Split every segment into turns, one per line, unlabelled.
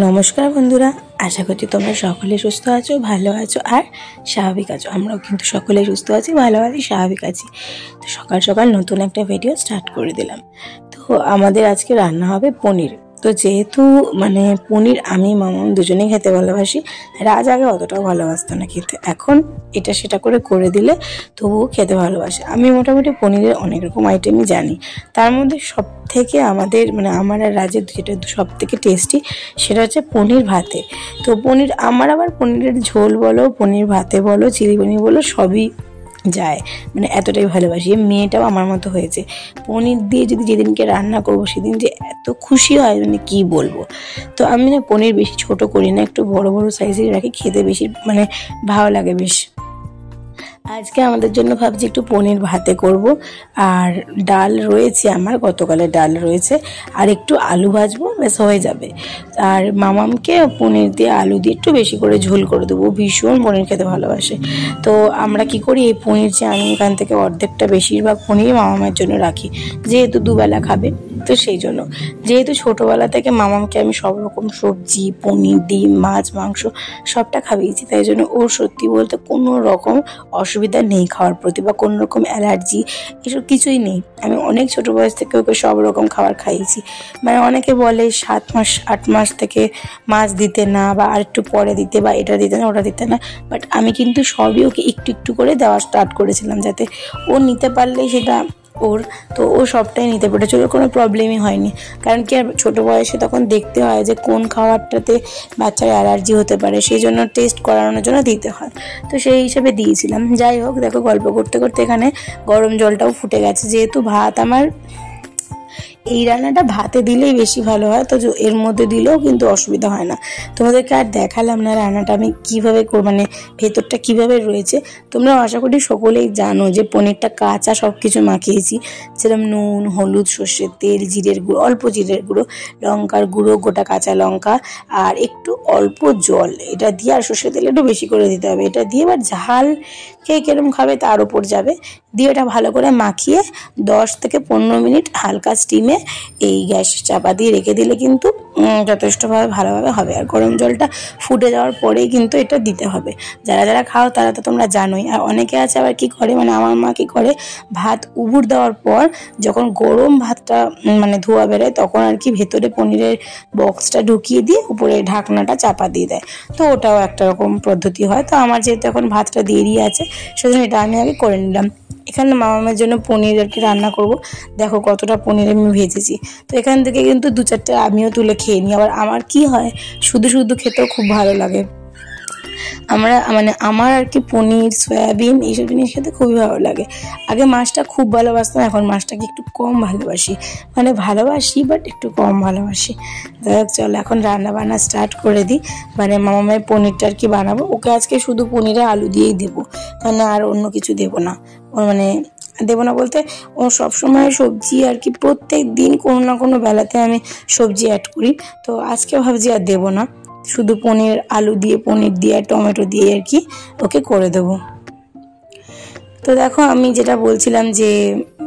नमस्कार बंधुरा आशा करছি তোমরা সকলে সুস্থ আছো ভালো আছো আর স্বাভাবিক আছো। আমরাও কিন্তু সকলে সুস্থ আছি ভালো আছি স্বাভাবিক আছি। তো সকাল সকাল নতুন একটা ভিডিও স্টার্ট করে দিলাম। তো আমাদের আজকে রান্না হবে পনির। তো যেহেতু মানে পনির আমি মামা দুজনেই খেতে ভালোবাসি, রাজ আগে অতটাও ভালোবাসতো না, কিন্তু এখন এটা সেটা করে দিলে তবুও খেতে ভালোবাসে। আমি মোটামুটি পনিরের অনেক রকম আইটেমই জানি, তার মধ্যে সব থেকে আমাদের মানে আমার আর রাজের যেটা সব থেকে টেস্টি সেটা হচ্ছে পনির ভাতে। তো পনির আমার আবার পনিরের ঝোল বলো, পনির ভাতে বলো, চিলি পনির বলো, সবই যায়, মানে এতটাই ভালোবাসি। মেয়েটাও আমার মতো হয়েছে, পনির দিয়ে যদি যেদিনকে রান্না করবো সেদিন যে এত খুশি হয় মানে কি বলবো। তো আমি না পনির বেশি ছোট করি না, একটু বড় বড় সাইজের রাখি, খেতে বেশি মানে ভালো লাগে বেশ। আজকে আমাদের জন্য ভাবছি একটু পনির ভাতে করব, আর ডাল রয়েছে, আমার গতকালের ডাল রয়েছে, আর একটু আলু ভাজবো, ব্যাস হয়ে যাবে। আর মামামকে পনির দিয়ে আলু দিয়ে একটু বেশি করে ঝোল করে দেবো, ভীষণ পনির খেতে ভালোবাসে। তো আমরা কি করি, এই পনির যে আমি এখান থেকে অর্ধেকটা বেশিরভাগ পনির মামামের জন্য রাখি, যেহেতু দুবেলা খাবে। তো সেই জন্য যেহেতু ছোটোবেলা থেকে মামামকে আমি সব রকম সবজি, পনির, ডিম, মাছ, মাংস সবটা খাইয়েছি, তাই জন্য ওর সত্যি বলতে কোনো রকম অসুবিধা নেই খাওয়ার প্রতি, বা কোনো রকম অ্যালার্জি এসব কিছুই নেই। আমি অনেক ছোটো বয়স থেকে ওকে সব রকম খাবার খাইয়েছি। মানে অনেকে বলে 7 মাস 8 মাস থেকে মাছ দিতে না, বা আর একটু পরে দিতে, বা এটা দিতে না ওটা দিতে না, বাট আমি কিন্তু সবই ওকে একটু একটু করে দেওয়া স্টার্ট করেছিলাম, যাতে ও নিতে পারলেই সেটা ওর। তো ও সবটাই নিতে পেরেছিল, কোনো প্রবলেমই হয়নি। কারণ কি আর ছোটো বয়সে তখন দেখতে হয় যে কোন খাবারটাতে বাচ্চার অ্যালার্জি হতে পারে, সেই জন্য টেস্ট করানোর জন্য দিতে হয়। তো সেই হিসেবে দিয়েছিলাম। যাই হোক, দেখো গল্প করতে করতে এখানে গরম জলটাও ফুটে গেছে। যেহেতু ভাত আমার এই রান্নাটা ভাতে দিলেই বেশি ভালো হয়, তো এর মধ্যে দিলেও কিন্তু অসুবিধা হয় না। তোমাদেরকে আর দেখালাম না রান্নাটা আমি কীভাবে মানে ভেতরটা কীভাবে রয়েছে। তোমরা আশা করি সকলেই জানো যে পনিরটা কাঁচা সব কিছু মাখিয়েছি, যেরকম নুন, হলুদ, সর্ষের তেল, জিরের গুঁড়ো, অল্প জিরের গুঁড়ো, লঙ্কার গুঁড়ো, গোটা কাঁচা লঙ্কা, আর একটু অল্প জল, এটা দিয়ে, আর সর্ষের তেল একটু বেশি করে দিতে হবে। এটা দিয়ে এবার ঝাল কে কিরম খাবে তার উপর যাবে, দিয়ে এটা ভালো করে মাখিয়ে 10 থেকে 15 মিনিট হালকা স্টিমে এই গ্যাস চাপা দিয়ে রেখে দিলে কিন্তু যথেষ্টভাবে ভালোভাবে হবে। আর গরম জলটা ফুটে যাওয়ার পরেই কিন্তু এটা দিতে হবে। যারা যারা খাও তারা তো তোমরা জানোই। আর অনেকে আছে আবার কি করে, মানে আমার মা কি করে, ভাত উবুর দেওয়ার পর যখন গরম ভাতটা মানে ধোয়া বেরোয় তখন আর কি ভেতরে পনিরের বক্সটা ঢুকিয়ে দিয়ে উপরে ঢাকনাটা চাপা দিয়ে দেয়। তো ওটাও একটা রকম পদ্ধতি হয়। তো আমার যেহেতু এখন ভাতটা দেরি আছে, সেজন্য এটা আমি আগে করে নিলাম। এখানে মামামের জন্য পনির আর কি রান্না করব। দেখো কতটা পনির আমি ভেজেছি। তো এখান থেকে কিন্তু 2-4টে আমিও তুলে খেয়ে নিই। আবার আমার কি হয়, শুধু শুধু খেতেও খুব ভালো লাগে। আমার আর কি পনির, সয়াবিন এইসব জিনিস খেতে খুবই ভালো লাগে। আগে মাছটা খুব ভালোবাসতাম, এখন মাছটাকে একটু কম ভালোবাসি, মানে ভালোবাসি বাট একটু কম ভালোবাসি। যাই হোক, চলো এখন রান্না বান্না স্টার্ট করে দিই। মানে মামামের পনিরটা আর কি বানাবো, ওকে আজকে শুধু পনিরে আলু দিয়েই দেবো, মানে আর অন্য কিছু দেবো না। মানে দেবো না বলতে, ও সবসময় সবজি আর কি প্রত্যেক দিন কোনো না কোনো বেলাতে আমি সবজি অ্যাড করি। তো আজকে ভাবছি আর দেবো না, শুধু পনির আলু দিয়ে, পনির দিয়ে আর টমেটো দিয়ে আর কি ওকে করে দেবো। তো দেখো আমি যেটা বলছিলাম যে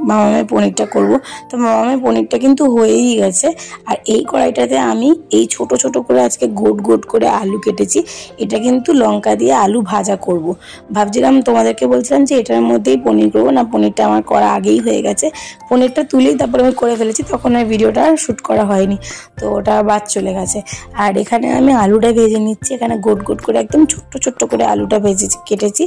মামামের পনিরটা করব, তো মামামের পনিরটা কিন্তু হয়েই গেছে। আর এই কড়াইটাতে আমি এই ছোট ছোট করে আজকে গোট গোট করে আলু কেটেছি। এটা কিন্তু লঙ্কা দিয়ে আলু ভাজা করব। ভাবছিলাম তোমাদেরকে বলছিলাম যে এটার মধ্যেই পনির করবো, না পনিরটা আমার করা আগেই হয়ে গেছে। পনিরটা তুলেই তারপরে আমি করে ফেলেছি, তখন আর ভিডিওটা শ্যুট করা হয়নি, তো ওটা বাদ চলে গেছে। আর এখানে আমি আলুটা ভেজে নিচ্ছি। এখানে গোট গোট করে একদম ছোট্ট ছোট্ট করে আলুটা কেটেছি।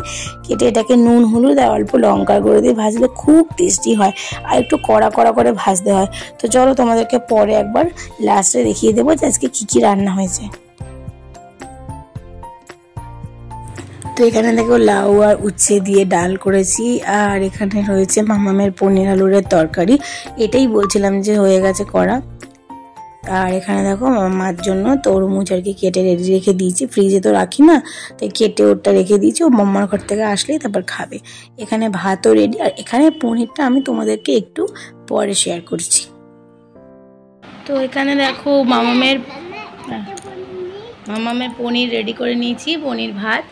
কেটে এটাকে নুন, হলুদ আর অল্প লঙ্কার গুঁড়ো দিয়ে ভাজলে খুব টেস্টি হয়, আর একটু কড়া কড়া করে ভাজতে হয়। তো চলো তোমাদেরকে পরে একবার লাস্টে দেখিয়ে দেবো যে আজকে কী কী রান্না হয়েছে। তো এখানে দেখো লাউ আর উচ্ছে দিয়ে ডাল করেছি, আর এখানে রয়েছে মামামের পনির আলুরের তরকারি। এটাই বলছিলাম যে হয়ে গেছে করা। আর এখানে দেখো মার জন্য তরমুজ আর কি কেটে রেডি রেখে দিয়েছি, ফ্রিজে তো রাখি না, তাই কেটে ওটা রেখে দিয়েছি, ও মাম্মার ঘর থেকে আসলেই তারপর খাবে। এখানে ভাতও রেডি, আর এখানে পনিরটা আমি তোমাদেরকে একটু পরে শেয়ার করছি। তো এখানে দেখো মামামের পনির রেডি করে নিয়েছি, পনির ভাত।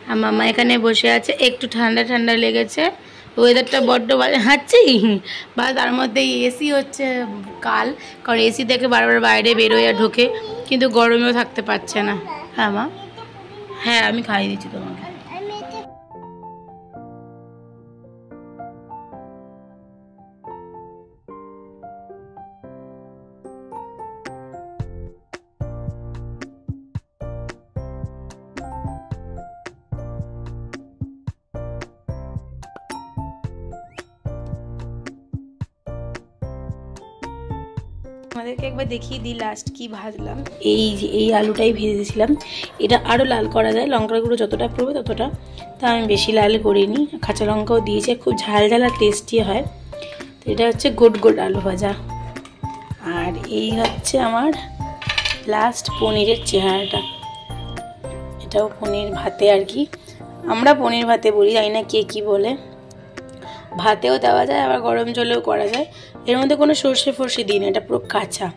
আর মামা এখানে বসে আছে, একটু ঠান্ডা ঠান্ডা লেগেছে, ওয়েদারটা বড্ড হাঁটছি বা তার মধ্যে এসি হচ্ছে কাল, কারণ এসি থেকে বারবার বাইরে বেরোয় আর ঢোকে, কিন্তু গরমেও থাকতে পারছে না। হ্যাঁ মা, হ্যাঁ আমি খাইয়ে দিচ্ছি তোমাকে। আমাদেরকে একবার দেখিয়ে দিই লাস্ট কি ভাজলাম। এই আলুটাই ভেজেছিলাম। এটা আরও লাল করা যায়, লঙ্কার গুঁড়ো যতটা পড়বে ততটা, তা আমি বেশি লাল করিনি। কাঁচা লঙ্কাও দিয়েছে, খুব ঝাল ঝাল আর টেস্টি হয়। তো এটা হচ্ছে গোট গোট আলু ভাজা। আর এই হচ্ছে আমার লাস্ট পনিরের চেহারাটা। এটাও পনির ভাতে আর কি, আমরা পনির ভাতে বলি, জানি না কে কী বলে। ভাতেও দেওয়া যায়, আবার গরম জলেও করা যায়। এর মধ্যে কোনো সর্ষে ফর্ষে দিই না, এটা পুরো কাঁচা।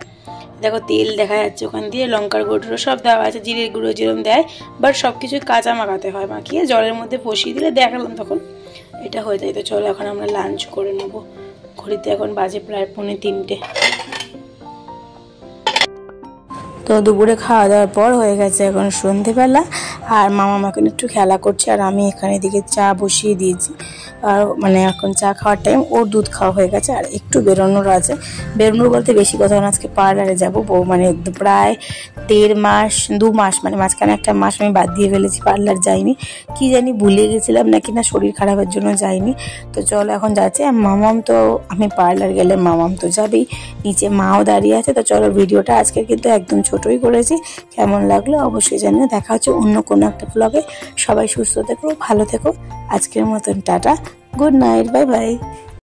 দেখো তেল দেখা যাচ্ছে ওখান দিয়ে, লঙ্কার গুঁড়ো সব দেওয়া আছে, জিরের গুঁড়ো যেরকম দেয়, বাট সব কিছুই কাঁচা মাখাতে হয়। মাখিয়ে জলের মধ্যে বসিয়ে দিলে দেখালাম তখন এটা হয়ে যায়। তো চলো এখন আমরা লাঞ্চ করে নেবো। ঘড়িতে এখন বাজে প্রায় 2:45। তো দুপুরে খাওয়া দাওয়ার পর হয়ে গেছে এখন সন্ধেবেলা, আর মামা এখন একটু খেলা করছে, আর আমি এখানে দিকে চা বসিয়ে দিয়েছি। আর মানে এখন চা খাওয়ার টাইম, ওর দুধ খাওয়া হয়ে গেছে, আর একটু বেরোনোর আছে। বেরোনোর বলতে বেশি কথা না, আজকে পার্লারে যাবো। মানে প্রায় 1.5 মাস 2 মাস, মানে মাঝখানে একটা মাস আমি বাদ দিয়ে ফেলেছি, পার্লার যাইনি। কি জানি ভুলে গেছিলাম নাকি না শরীর খারাপের জন্য যাইনি। তো চলো এখন যাচ্ছে। মামাম তো, আমি পার্লার গেলে মামাম তো যাবেই, নিচে মাও দাঁড়িয়ে আছে। তো চলো ভিডিওটা আজকে কিন্তু একদম ছোটই করেছি। কেমন লাগলো অবশ্যই জানিও। দেখা হচ্ছে অন্য কোনো একটা ব্লগে। সবাই সুস্থ থেকো, ভালো থেকো। আজকের মতন tata, good night, bye bye.